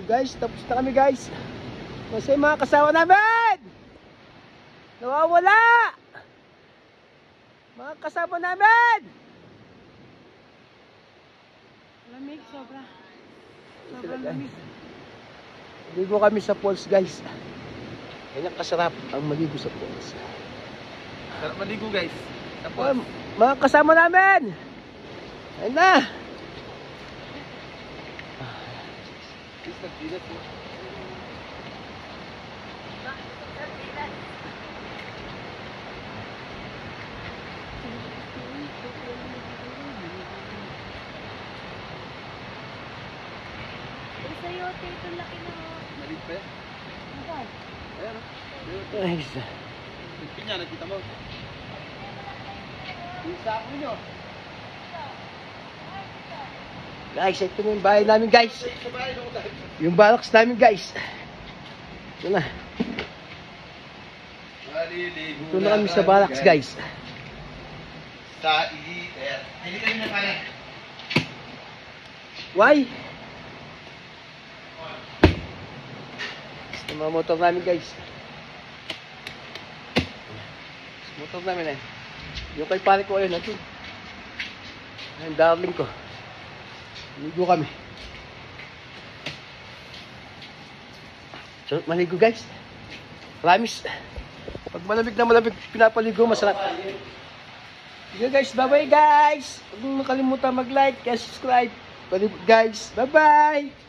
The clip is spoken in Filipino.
Guys, tapos na kami guys. Kasi mga kasama namin nawawala. Mga kasama namin. Lamig, sobra. Sobrang lamig. Maligo kami sa falls guys. Ganyan kasarap ang maligo sa falls. Sarap maligo guys. Tapos, Mga kasama namin. Ayun na. Sayote, ito laki na. maliit pa yan. Ano? Ayan o. Nice. Pipin niya, nakita mo. Yung sako nyo. Guys, ito na yung bahay namin guys. Sa bahay nung tayo. Yung barracks namin guys. Ito na. Maliligo Ito na kami sa barracks guys. Sa iiter. Hindi kayo na kaya. Why? Sa mga motor namin guys. Sa motor namin eh. Yung kay pare ko ayun natin. Ayun, darling ko. Maligo kami. Sarap maligo guys. Promise. Pag malamig na malamig pinapaligo, masarap. Sige guys, bye bye guys. Huwag mong makalimutan mag-like, subscribe. Guys, bye bye.